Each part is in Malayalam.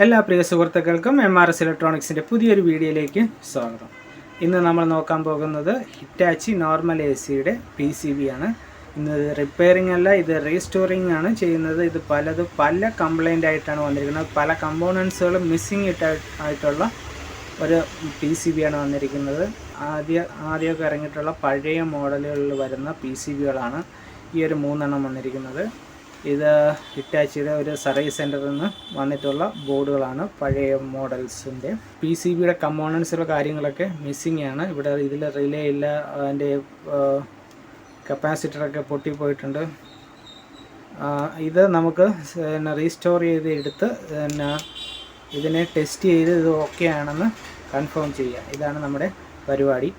എല്ലാ പ്രിയ സുഹൃത്തുക്കൾക്കും MRS ഇലക്ട്രോണിക്സിൻ്റെ പുതിയൊരു വീഡിയോയിലേക്ക് സ്വാഗതം. ഇന്ന് നമ്മൾ നോക്കാൻ പോകുന്നത് ഹിറ്റാച്ചി നോർമൽ AC PCB ആണ്. ഇന്ന് ഇത് റിപ്പയറിംഗ് അല്ല, ഇത് റീസ്റ്റോറിംഗ് ആണ് ചെയ്യുന്നത്. ഇത് പല കംപ്ലൈൻ്റ് ആയിട്ടാണ് വന്നിരിക്കുന്നത്. പല കമ്പോണൻസുകളും മിസ്സിങ് ആയിട്ടുള്ള ഒരു PCB ആണ് വന്നിരിക്കുന്നത്. ആദ്യമൊക്കെ ഇറങ്ങിയിട്ടുള്ള പഴയ മോഡലുകളിൽ വരുന്ന PCBകളാണ് ഈ ഒരു 3 വന്നിരിക്കുന്നത്. ഇത് ഹിറ്റാച്ചിയുടെ ഒരു സർവീസ് സെൻറ്ററിൽ നിന്ന് വന്നിട്ടുള്ള ബോർഡുകളാണ്. പഴയ മോഡൽസിൻ്റെ PCBയുടെ കമ്പോണൻസുള്ള കാര്യങ്ങളൊക്കെ മിസ്സിങ് ആണ്. ഇതിൽ റിലേ ഇല്ല, അതിൻ്റെ കപ്പാസിറ്ററൊക്കെ പൊട്ടിപ്പോയിട്ടുണ്ട്. ഇത് നമുക്ക് റീസ്റ്റോർ ചെയ്ത് എടുത്ത് ഇതിനെ ടെസ്റ്റ് ചെയ്ത് ഇത് ഓക്കെ ആണെന്ന് കൺഫേം ചെയ്യുക. ഇതാണ് നമ്മുടെ പരിപാടി.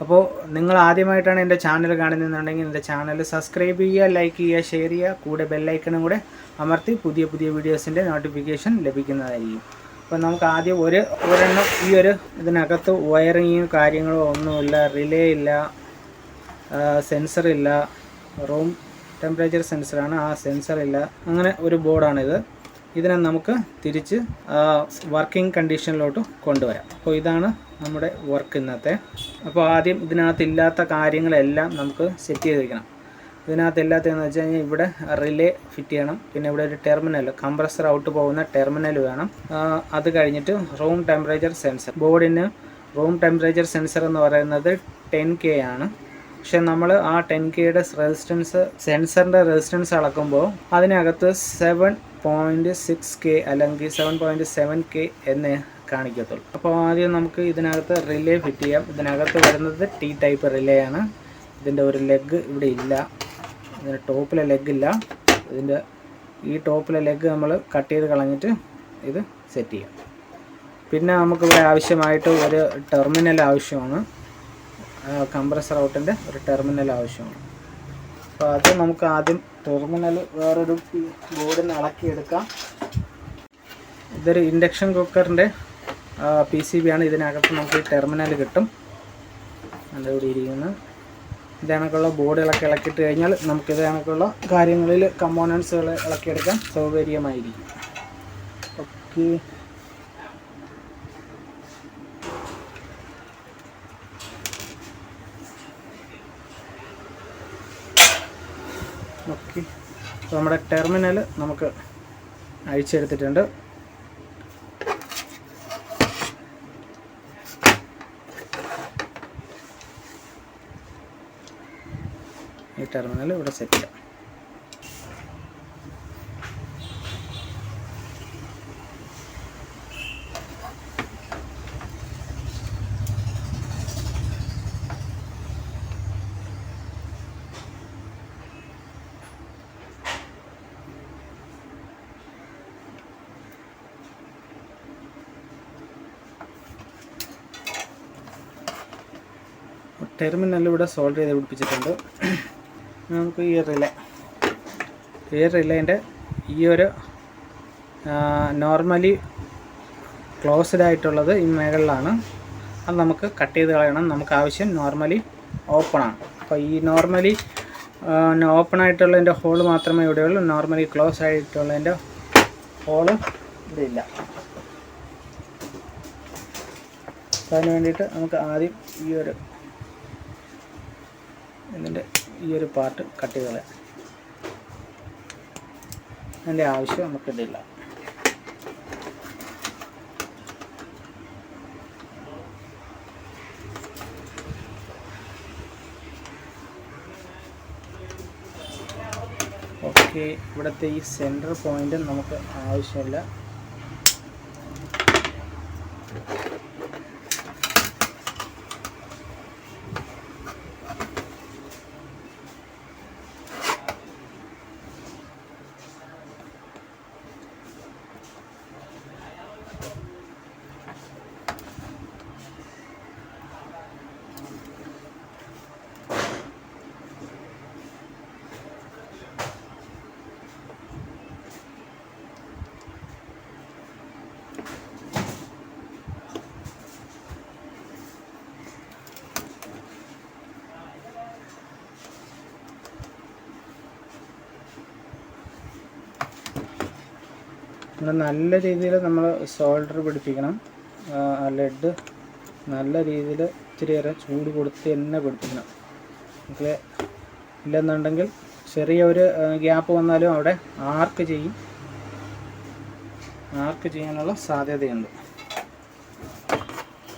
അപ്പോൾ നിങ്ങൾ ആദ്യമായിട്ടാണ് എൻ്റെ ചാനൽ കാണുന്നതെന്നുണ്ടെങ്കിൽ എൻ്റെ ചാനൽ സബ്സ്ക്രൈബ് ചെയ്യുക, ലൈക്ക് ചെയ്യുക, ഷെയർ ചെയ്യുക. കൂടെ ബെല്ലൈക്കണും കൂടെ അമർത്തി പുതിയ വീഡിയോസിൻ്റെ നോട്ടിഫിക്കേഷൻ ലഭിക്കുന്നതായിരിക്കും. അപ്പോൾ നമുക്ക് ആദ്യം ഒരെണ്ണം ഇതിനകത്ത് വയറിങ്ങും കാര്യങ്ങളോ ഒന്നുമില്ല, റിലേ ഇല്ല, സെൻസറില്ല, റൂം ടെമ്പറേച്ചർ സെൻസറാണ്, ആ സെൻസറില്ല. അങ്ങനെ ഒരു ബോർഡാണിത്. ഇതിനെ നമുക്ക് തിരിച്ച് വർക്കിംഗ് കണ്ടീഷനിലോട്ട് കൊണ്ടുവരാം. അപ്പോൾ ഇതാണ് നമ്മുടെ വർക്ക് ഇന്നത്തെ. അപ്പോൾ ആദ്യം ഇതിനകത്തില്ലാത്ത കാര്യങ്ങളെല്ലാം നമുക്ക് സെറ്റ് ചെയ്ത് വയ്ക്കണം. ഇതിനകത്തില്ലാത്തതെന്ന് വെച്ച് കഴിഞ്ഞാൽ ഇവിടെ റിലേ ഫിറ്റ് ചെയ്യണം, പിന്നെ ഇവിടെ ഒരു ടെർമിനൽ, കംപ്രസർ ഔട്ട് പോകുന്ന ടെർമിനൽ വേണം. അത് കഴിഞ്ഞിട്ട് റൂം ടെമ്പറേച്ചർ സെൻസർ. ബോർഡിന് റൂം ടെമ്പറേച്ചർ സെൻസർ എന്ന് പറയുന്നത് 10K ആണ്. പക്ഷെ നമ്മൾ ആ 10Kയുടെ സെൻസറിൻ്റെ റെസിസ്റ്റൻസ് അളക്കുമ്പോൾ അതിനകത്ത് 7.6K അല്ലെങ്കിൽ 7.7K എന്ന് കാണിക്കത്തുള്ളൂ. അപ്പോൾ ആദ്യം നമുക്ക് ഇതിനകത്ത് റിലേ ഫിറ്റ് ചെയ്യാം. ഇതിനകത്ത് വരുന്നത് T ടൈപ്പ് റിലേ ആണ്. ഇതിൻ്റെ ഒരു ലെഗ് ഇവിടെ ഇല്ല, ഇതിൻ്റെ ടോപ്പിലെ ലെഗ് ഇല്ല. ഈ ടോപ്പിലെ ലെഗ് നമ്മൾ കട്ട് ചെയ്ത് കളഞ്ഞിട്ട് ഇത് സെറ്റ് ചെയ്യാം. പിന്നെ നമുക്കിവിടെ ആവശ്യമായിട്ട് ഒരു ടെർമിനൽ ആവശ്യമാണ്. കംപ്രസർ ഔട്ടിൻ്റെ ഒരു ടെർമിനൽ ആവശ്യമാണ്. അപ്പോൾ അത് നമുക്ക് ആദ്യം ടെർമിനൽ വേറൊരു ബോർഡിന് ഇളക്കിയെടുക്കാം. ഇതൊരു ഇൻഡക്ഷൻ കുക്കറിൻ്റെ PCB ആണ്. ഇതിനകത്ത് നമുക്ക് ടെർമിനൽ കിട്ടും. അതിൻ്റെ ഇവിടെ ഇരിക്കുന്നത് ഇതേണക്കുള്ള ബോർഡുകളൊക്കെ ഇളക്കിയിട്ട് കഴിഞ്ഞാൽ നമുക്ക് ഇതേണക്കുള്ള കാര്യങ്ങളിൽ കമ്പോണൻസുകൾ ഇളക്കിയെടുക്കാൻ സൗകര്യമായിരിക്കും. ഓക്കെ, അപ്പോൾ നമ്മുടെ ടെർമിനൽ നമുക്ക് അഴിച്ചെടുത്തിട്ടുണ്ട്. ഈ ടെർമിനൽ ഇവിടെ സെറ്റ് ചെയ്യാം. ടെർമിനൽ ഇവിടെ സോൾഡർ ചെയ്ത് പിടിപ്പിച്ചിട്ടുണ്ട്. നമുക്ക് ഈ റിലേൻ്റെ ഈ ഒരു നോർമലി ക്ലോസ്ഡ് ആയിട്ടുള്ളത് ഈ മേകളിലാണ്. അത് നമുക്ക് കട്ട് ചെയ്ത് കളയണം. നമുക്ക് ആവശ്യം നോർമലി ഓപ്പണാണ്. അപ്പോൾ ഈ നോർമലി ഓപ്പൺ ആയിട്ടുള്ളതിൻ്റെ ഹോൾ മാത്രമേ ഇവിടെയുള്ളൂ. നോർമലി ക്ലോസ് ആയിട്ടുള്ളതിൻ്റെ ഹോള് ഇവിടെ ഇല്ല. അതിന് വേണ്ടിയിട്ട് നമുക്ക് ആദ്യം ഇതിൻ്റെ ഈ ഒരു പാർട്ട് കട്ട് ചെയ്ത് കളയാം. അതിൻ്റെ ആവശ്യം നമുക്കിതില്ല. ഓക്കെ, ഇവിടുത്തെ ഈ സെൻറ്റർ പോയിൻ്റ് നമുക്ക് ആവശ്യമില്ല. നല്ല രീതിയിൽ നമ്മൾ സോൾഡർ പിടിപ്പിക്കണം. ലെഡ് നല്ല രീതിയിൽ ഇച്ചിരിയേറെ ചൂട് കൊടുത്ത് തന്നെ പിടിപ്പിക്കണം. നമുക്ക് ഇല്ലെന്നുണ്ടെങ്കിൽ ചെറിയ ഒരു ഗ്യാപ്പ് വന്നാലും അവിടെ ആർക്ക് ചെയ്യാനുള്ള സാധ്യതയുണ്ട്.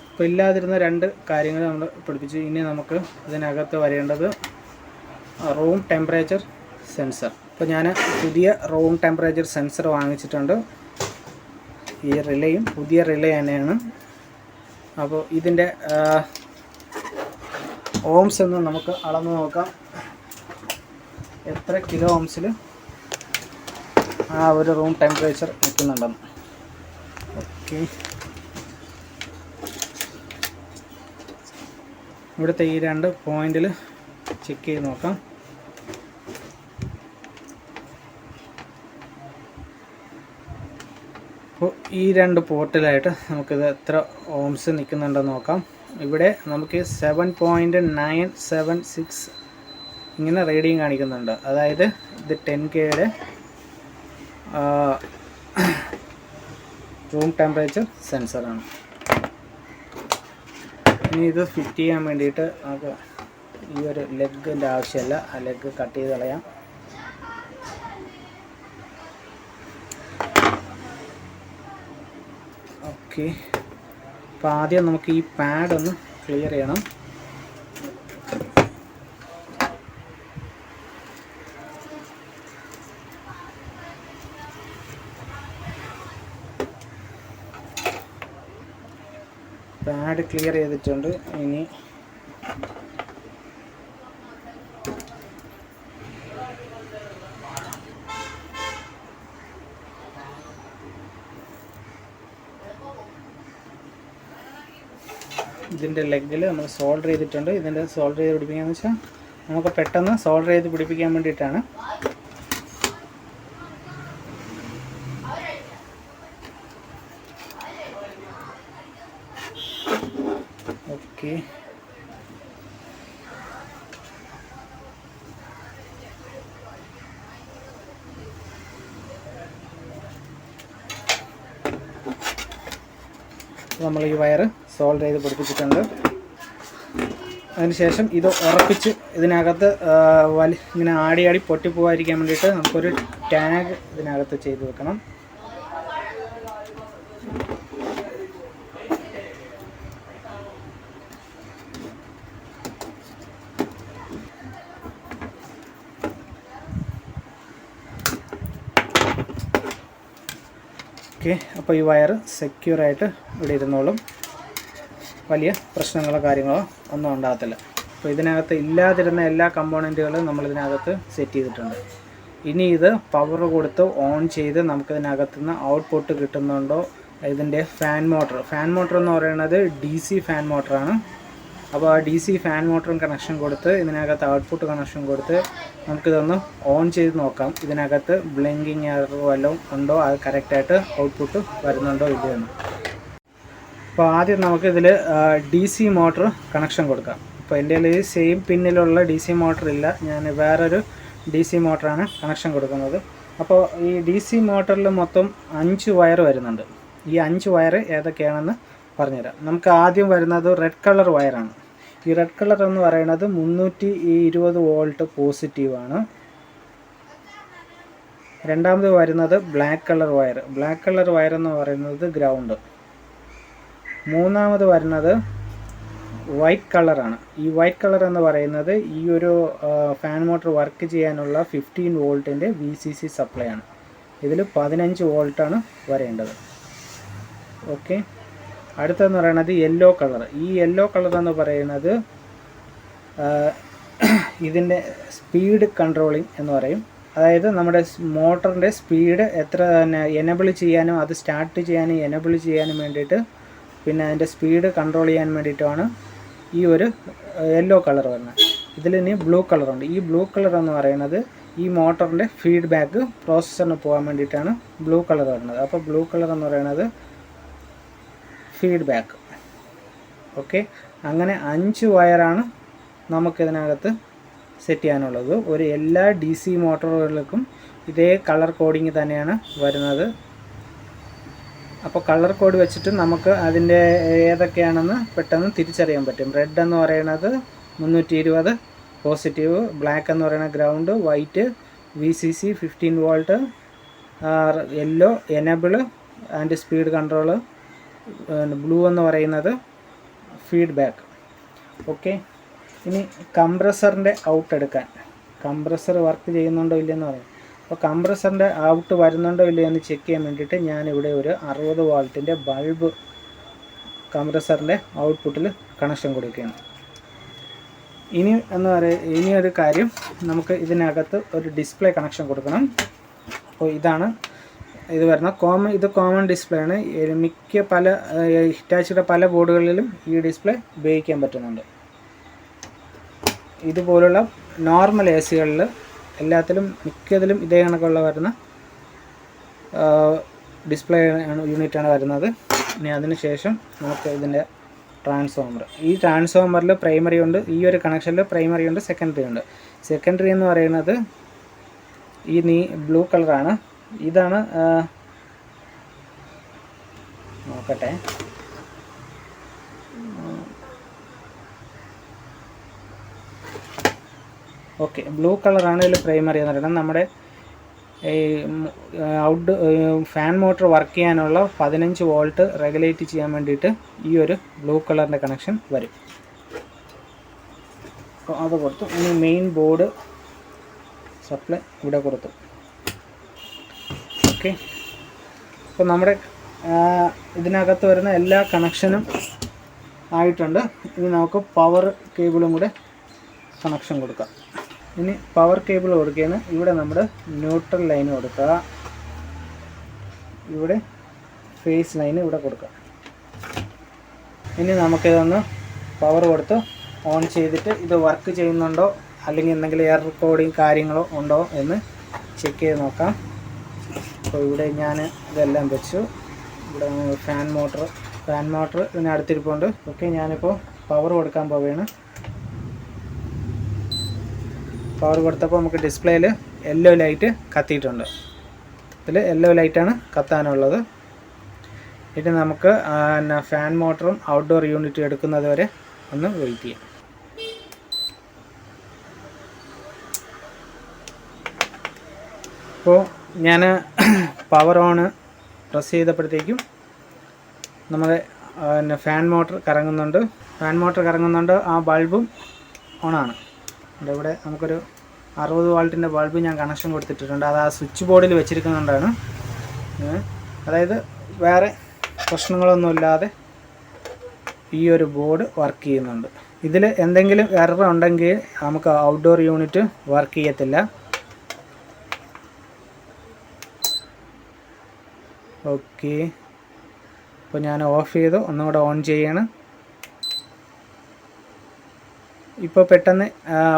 അപ്പോൾ ഇല്ലാതിരുന്ന 2 കാര്യങ്ങൾ നമ്മൾ പഠിപ്പിച്ചു. ഇനി നമുക്ക് ഇതിനകത്ത് വരേണ്ടത് റൂം ടെമ്പറേച്ചർ സെൻസർ. അപ്പോൾ ഞാൻ പുതിയ റൂം ടെമ്പറേച്ചർ സെൻസർ വാങ്ങിച്ചിട്ടുണ്ട്. ഈ റിലേയും പുതിയ റിലേ തന്നെയാണ്. അപ്പോൾ ഇതിൻ്റെ ഓംസ് എന്ന് നമുക്ക് അളന്ന് നോക്കാം, എത്ര കിലോ ഓംസിൽ ആ ഒരു റൂം ടെമ്പറേച്ചർ നിൽക്കുന്നുണ്ടെന്ന്. ഓക്കെ, ഇവിടുത്തെ ഈ 2 പോയിന്റിൽ ചെക്ക് ചെയ്ത് നോക്കാം. അപ്പോൾ ഈ 2 പോർട്ടിലായിട്ട് നമുക്കിത് എത്ര ഓംസ് നിൽക്കുന്നുണ്ടെന്ന് നോക്കാം. ഇവിടെ നമുക്ക് 7.976 ഇങ്ങനെ റീഡിങ് കാണിക്കുന്നുണ്ട്. അതായത് ഇത് 10Kയുടെ റൂം ടെമ്പറേച്ചർ സെൻസറാണ്. ഇനി ഇത് ഫിറ്റ് ചെയ്യാൻ വേണ്ടിയിട്ട് നമുക്ക് ഈ ഒരു ലെഗിൻ്റെ ആവശ്യമില്ല, ആ ലെഗ് കട്ട് ചെയ്ത് കളയാം. ഓക്കെ, അപ്പോൾ ആദ്യം നമുക്ക് ഈ പാഡ് ഒന്ന് ക്ലിയർ ചെയ്യണം. പാഡ് ക്ലിയർ ചെയ്തിട്ടുണ്ട്. ഇനി ഇതിൻ്റെ ലെഗിൽ നമ്മൾ സോൾഡർ ചെയ്തിട്ടുണ്ട്. ഇതിൻ്റെ സോൾഡർ ചെയ്ത് പിടിപ്പിക്കാന്ന് വെച്ചാൽ നമുക്ക് പെട്ടെന്ന് സോൾഡർ ചെയ്ത് പിടിപ്പിക്കാൻ വേണ്ടിയിട്ടാണ്. ഓക്കെ, നമ്മൾ ഈ വയർ സോൾഡർ ചെയ്ത് പിടിപ്പിച്ചിട്ടുണ്ട്. അതിനുശേഷം ഇത് ഉറപ്പിച്ച് ഇതിനകത്ത് ഇങ്ങനെ ആടി പൊട്ടിപ്പോകാതിരിക്കാൻ വേണ്ടിയിട്ട് നമുക്കൊരു ടാഗ് ഇതിനകത്ത് ചെയ്ത് വെക്കണം. ഓക്കെ, അപ്പോൾ ഈ വയർ സെക്യൂറായിട്ട് ഇവിടെ ഇരുന്നോളും. വലിയ പ്രശ്നങ്ങളോ കാര്യങ്ങളോ ഒന്നും ഉണ്ടാകത്തില്ല. അപ്പോൾ ഇതിനകത്ത് ഇല്ലാതിരുന്ന എല്ലാ കമ്പോണൻറ്റുകളും നമ്മളിതിനകത്ത് സെറ്റ് ചെയ്തിട്ടുണ്ട്. ഇനി ഇത് പവർ കൊടുത്ത് ഓൺ ചെയ്ത് നമുക്കിതിനകത്തുനിന്ന് ഔട്ട്പുട്ട് കിട്ടുന്നുണ്ടോ. ഇതിൻ്റെ ഫാൻ മോട്ടർ എന്ന് പറയുന്നത് DC ഫാൻ മോട്ടറാണ്. അപ്പോൾ ആ DC ഫാൻ മോട്ടറും കണക്ഷൻ കൊടുത്ത് ഇതിനകത്ത് ഔട്ട്പുട്ട് കണക്ഷൻ കൊടുത്ത് നമുക്കിതൊന്ന് ഓൺ ചെയ്ത് നോക്കാം. ഇതിനകത്ത് ബ്ലിങ്കിങ് എറർ വല്ലതും ഉണ്ടോ, അത് കറക്റ്റായിട്ട് ഔട്ട്പുട്ട് വരുന്നുണ്ടോ ഇല്ലയെന്ന്. അപ്പോൾ ആദ്യം നമുക്കിതിൽ DC മോട്ടർ കണക്ഷൻ കൊടുക്കാം. അപ്പോൾ എൻ്റെ കയ്യിൽ സെയിം പിന്നിലുള്ള DC മോട്ടർ ഇല്ല, ഞാൻ വേറൊരു DC മോട്ടറാണ് കണക്ഷൻ കൊടുക്കുന്നത്. അപ്പോൾ ഈ DC മോട്ടറിൽ മൊത്തം 5 വയർ വരുന്നുണ്ട്. ഈ 5 വയർ ഏതൊക്കെയാണെന്ന് പറഞ്ഞുതരാം. നമുക്ക് ആദ്യം വരുന്നത് റെഡ് കളർ വയറാണ്. ഈ റെഡ് കളർ എന്ന് പറയുന്നത് 320 വോൾട്ട് പോസിറ്റീവാണ്. രണ്ടാമത് വരുന്നത് ബ്ലാക്ക് കളർ വയർ എന്ന് പറയുന്നത് ഗ്രൗണ്ട്. മൂന്നാമത് വരുന്നത് വൈറ്റ് കളറാണ്. ഈ വൈറ്റ് കളർ എന്ന് പറയുന്നത് ഈ ഒരു ഫാൻ മോട്ടർ വർക്ക് ചെയ്യാനുള്ള 15 വോൾട്ടിൻ്റെ VCC സപ്ലൈ ആണ്. ഇതിൽ 15 വോൾട്ടാണ് വരേണ്ടത്. ഓക്കെ, അടുത്തെന്ന് പറയുന്നത് യെല്ലോ കളർ. ഈ യെല്ലോ കളർ എന്ന് പറയുന്നത് ഇതിൻ്റെ സ്പീഡ് കൺട്രോളിങ് എന്ന് പറയും. അതായത് നമ്മുടെ മോട്ടറിൻ്റെ സ്പീഡ് എത്ര എനേബിൾ ചെയ്യാനും അത് സ്റ്റാർട്ട് ചെയ്യാനും എനേബിൾ ചെയ്യാനും വേണ്ടിയിട്ട്, പിന്നെ അതിൻ്റെ സ്പീഡ് കൺട്രോൾ ചെയ്യാൻ വേണ്ടിയിട്ടുമാണ് ഈ ഒരു യെല്ലോ കളർ വരുന്നത്. ഇതിലിനി ബ്ലൂ കളറുണ്ട്. ഈ ബ്ലൂ കളർ എന്ന് പറയുന്നത് ഈ മോട്ടറിൻ്റെ ഫീഡ്ബാക്ക് പ്രോസസ്സറിന് പോകാൻ വേണ്ടിയിട്ടാണ് ബ്ലൂ കളർ വരുന്നത്. അപ്പോൾ ബ്ലൂ കളർ എന്ന് പറയുന്നത് ഫീഡ്ബാക്ക്. ഓക്കെ, അങ്ങനെ 5 വയറാണ് നമുക്കിതിനകത്ത് സെറ്റ് ചെയ്യാനുള്ളത്. എല്ലാ DC മോട്ടോറുകൾക്കും ഇതേ കളർ കോഡിങ് തന്നെയാണ് വരുന്നത്. അപ്പോൾ കളർ കോഡ് വെച്ചിട്ട് നമുക്ക് അതിൻ്റെ ഏതൊക്കെയാണെന്ന് പെട്ടെന്ന് തിരിച്ചറിയാൻ പറ്റും. റെഡ് എന്ന് പറയുന്നത് 320 പോസിറ്റീവ്, ബ്ലാക്ക് എന്ന് പറയുന്നത് ground, white VCC 15 volt, yellow enable and speed control, blue എന്ന് പറയുന്നത് ഫീഡ്ബാക്ക്. ഓക്കെ, ഇനി കംപ്രസറിൻ്റെ ഔട്ട് എടുക്കാൻ, കംപ്രസർ വർക്ക് ചെയ്യുന്നുണ്ടോ ഇല്ലയെന്ന് പറയും. അപ്പോൾ കംപ്രസറിൻ്റെ ഔട്ട് വരുന്നുണ്ടോ ഇല്ലയോ എന്ന് ചെക്ക് ചെയ്യാൻ വേണ്ടിയിട്ട് ഞാനിവിടെ ഒരു 60 വാൾട്ടിൻ്റെ ബൾബ് കംപ്രസറിൻ്റെ ഔട്ട്പുട്ടിൽ കണക്ഷൻ കൊടുക്കുകയാണ്. ഇനിയൊരു കാര്യം, നമുക്ക് ഇതിനകത്ത് ഒരു ഡിസ്പ്ലേ കണക്ഷൻ കൊടുക്കണം. അപ്പോൾ ഇത് വരുന്ന കോമൺ ഡിസ്പ്ലേ ആണ്. മിക്ക ഹിറ്റാച്ചിയുടെ പല ബോർഡുകളിലും ഈ ഡിസ്പ്ലേ ഉപയോഗിക്കാൻ പറ്റുന്നുണ്ട്. ഇതുപോലുള്ള നോർമൽ AC-കളിൽ എല്ലാത്തിലും മിക്കതിലും ഇതേ കണക്കുള്ള വരുന്ന ഡിസ്പ്ലേ യൂണിറ്റാണ് വരുന്നത്. ഇനി അതിന് ശേഷം നമുക്ക് ഇതിൻ്റെ ട്രാൻസ്ഫോമർ, ഈ ട്രാൻസ്ഫോമറിൽ പ്രൈമറി ഉണ്ട്, ഈ ഒരു കണക്ഷനിൽ പ്രൈമറി ഉണ്ട്, സെക്കൻഡറി ഉണ്ട്. സെക്കൻഡറി എന്ന് പറയുന്നത് ഈ ബ്ലൂ കളറാണ്. ഇതാണ് നോക്കട്ടെ, ഓക്കെ, ബ്ലൂ കളറാണ് ഇതിൽ പ്രൈമറി എന്ന് പറയുന്നത്. നമ്മുടെ ഫാൻ മോട്ടർ വർക്ക് ചെയ്യാനുള്ള 15 വോൾട്ട് റെഗുലേറ്റ് ചെയ്യാൻ വേണ്ടിയിട്ട് ഈ ഒരു ബ്ലൂ കളറിൻ്റെ കണക്ഷൻ വരും. അപ്പോൾ അത് കൊടുത്തു. ഇനി മെയിൻ ബോർഡ് സപ്ലൈ ഇവിടെ കൊടുത്തു. ഓക്കെ, അപ്പോൾ നമ്മുടെ ഇതിനകത്ത് വരുന്ന എല്ലാ കണക്ഷനും ആയിട്ടുണ്ട്. ഇനി നമുക്ക് പവർ കേബിളും കൂടെ കണക്ഷൻ കൊടുക്കാം. ഇനി പവർ കേബിൾ കൊടുക്കുകയാണ്. ഇവിടെ നമ്മുടെ ന്യൂട്രൽ ലൈൻ കൊടുക്കുക, ഇവിടെ ഫേസ് ലൈൻ ഇവിടെ കൊടുക്കുക. ഇനി നമുക്കിതൊന്ന് പവർ കൊടുത്ത് ഓൺ ചെയ്തിട്ട് ഇത് വർക്ക് ചെയ്യുന്നുണ്ടോ അല്ലെങ്കിൽ എന്തെങ്കിലും എയർ റെക്കോർഡിങ് കാര്യങ്ങളോ ഉണ്ടോ എന്ന് ചെക്ക് ചെയ്ത് നോക്കാം. അപ്പോൾ ഇവിടെ ഞാൻ ഇതെല്ലാം വെച്ചു. ഇവിടെ ഫാൻ മോട്ടർ ഇതിനടുത്തിരിപ്പുണ്ട്. ഓക്കെ, ഞാനിപ്പോൾ പവർ കൊടുക്കാൻ പോവുകയാണ്. പവർ കൊടുത്തപ്പോൾ നമുക്ക് ഡിസ്പ്ലേയിൽ യെല്ലോ ലൈറ്റ് കത്തിയിട്ടുണ്ട്. ഇതിൽ യെല്ലോ ലൈറ്റാണ് കത്താനുള്ളത്. ഇനി നമുക്ക് ഫാൻ മോട്ടറും ഔട്ട്ഡോർ യൂണിറ്റും എടുക്കുന്നത് വരെ ഒന്ന് വെയിറ്റ് ചെയ്യാം. അപ്പോൾ ഞാൻ പവർ ഓണ് പ്രസ് ചെയ്തപ്പോഴത്തേക്കും നമ്മുടെ ഫാൻ മോട്ടർ കറങ്ങുന്നുണ്ട്. ആ ബൾബും ഓണാണ്. ഇവിടെ നമുക്കൊരു 60 വാൾട്ടിൻ്റെ ബൾബ് ഞാൻ കണക്ഷൻ കൊടുത്തിട്ടുണ്ട്. അത് ആ സ്വിച്ച് ബോർഡിൽ വെച്ചിരിക്കുന്നുണ്ടാണ്. അതായത് വേറെ പ്രശ്നങ്ങളൊന്നുമില്ലാതെ ഈ ഒരു ബോർഡ് വർക്ക് ചെയ്യുന്നുണ്ട്. ഇതിൽ എന്തെങ്കിലും എറർ ഉണ്ടെങ്കിൽ നമുക്ക് ഔട്ട്ഡോർ യൂണിറ്റ് വർക്ക് ചെയ്യത്തില്ല. ഓക്കെ, അപ്പോൾ ഞാൻ ഓഫ് ചെയ്തു. ഒന്നും കൂടെ ഓൺ ചെയ്യാണ്. ഇപ്പോൾ പെട്ടെന്ന്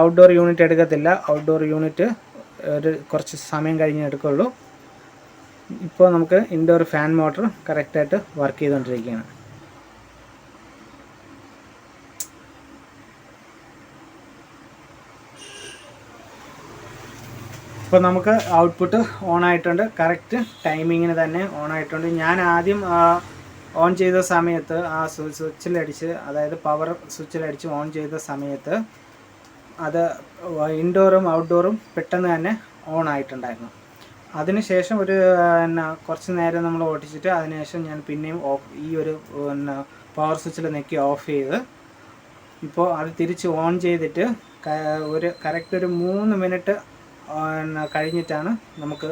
ഔട്ട്ഡോർ യൂണിറ്റ് എടുക്കത്തില്ല. ഔട്ട്ഡോർ യൂണിറ്റ് കുറച്ച് സമയം കഴിഞ്ഞ് എടുക്കുള്ളൂ. ഇപ്പോൾ നമുക്ക് ഇൻഡോർ ഫാൻ മോട്ടർ കറക്റ്റായിട്ട് വർക്ക് ചെയ്തുകൊണ്ടിരിക്കുകയാണ്. ഇപ്പോൾ നമുക്ക് ഔട്ട്പുട്ട് ഓൺ ആയിട്ടുണ്ട്. കറക്റ്റ് ടൈമിങ്ങിന് തന്നെ ഓൺ ആയിട്ടുണ്ട്. ഞാൻ ആദ്യം ഓൺ ചെയ്ത സമയത്ത് ആ സ്വിച്ചിലടിച്ച്, അതായത് പവർ സ്വിച്ചിലടിച്ച് ഓൺ ചെയ്ത സമയത്ത് അത് ഇൻഡോറും ഔട്ട്ഡോറും പെട്ടെന്ന് തന്നെ ഓൺ ആയിട്ടുണ്ടായിരുന്നു. അതിനുശേഷം കുറച്ച് നേരം നമ്മൾ ഓടിച്ചിട്ട് അതിനുശേഷം ഞാൻ പിന്നെയും ഈ ഒരു പവർ സ്വിച്ചിൽ നെക്കി ഓഫ് ചെയ്ത് ഇപ്പോൾ അത് തിരിച്ച് ഓൺ ചെയ്തിട്ട് കറക്റ്റ് ഒരു 3 മിനിറ്റ് കഴിഞ്ഞിട്ടാണ് നമുക്ക്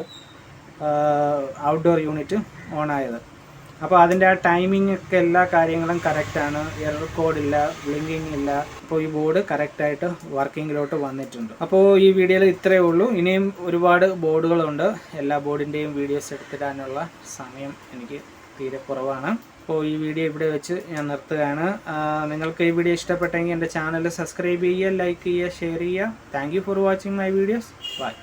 ഔട്ട്ഡോർ യൂണിറ്റ് ഓൺ ആയത്. അപ്പോൾ അതിൻ്റെ ആ ടൈമിംഗ് ഒക്കെ എല്ലാ കാര്യങ്ങളും കറക്റ്റാണ്. എറർ കോഡില്ല, ബ്ലിങ്കിങ് ഇല്ല. അപ്പോൾ ഈ ബോർഡ് കറക്റ്റായിട്ട് വർക്കിങ്ങിലോട്ട് വന്നിട്ടുണ്ട്. അപ്പോൾ ഈ വീഡിയോയിൽ ഇത്രയേ ഉള്ളൂ. ഇനിയും ഒരുപാട് ബോർഡുകളുണ്ട്. എല്ലാ ബോർഡിൻ്റെയും വീഡിയോസ് എടുത്തിടാനുള്ള സമയം എനിക്ക് തീരെ കുറവാണ്. അപ്പോൾ ഈ വീഡിയോ ഇവിടെ വെച്ച് ഞാൻ നിർത്തുകയാണ്. നിങ്ങൾക്ക് ഈ വീഡിയോ ഇഷ്ടപ്പെട്ടെങ്കിൽ എൻ്റെ ചാനൽ സബ്സ്ക്രൈബ് ചെയ്യുക, ലൈക്ക് ചെയ്യുക, ഷെയർ ചെയ്യുക. Thank you for watching my videos. By.